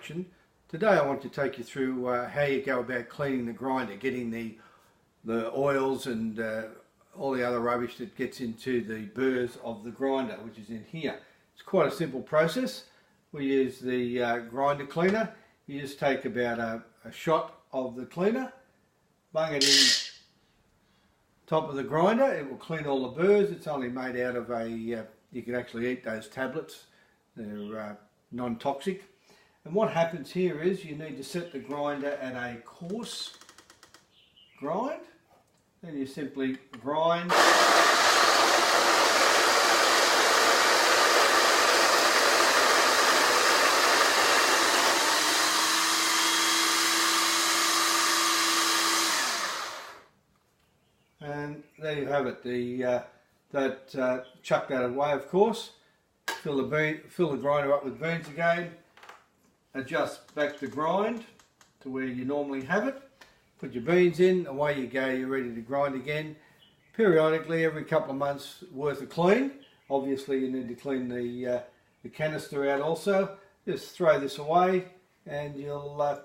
collection. Today I want to take you through how you go about cleaning the grinder, getting the oils and all the other rubbish that gets into the burrs of the grinder, which is in here. It's quite a simple process. We use the grinder cleaner. You just take about a shot of the cleaner, bung it in top of the grinder. It will clean all the burrs. It's only made out of you can actually eat those tablets. They're non-toxic. And what happens here is you need to set the grinder at a coarse grind. Then you simply grind. And there you have it. Chuck that away, of course. Fill the grinder up with beans again. Adjust back the grind to where you normally have it. Put your beans in, away you go, you're ready to grind again. Periodically, every couple of months worth of clean. Obviously you need to clean the canister out also. Just throw this away and you'll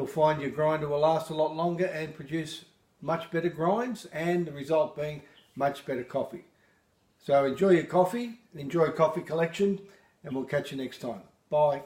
find your grinder will last a lot longer and produce much better grinds, and the result being much better coffee. So enjoy your coffee, enjoy coffee collection, and we'll catch you next time. Bye.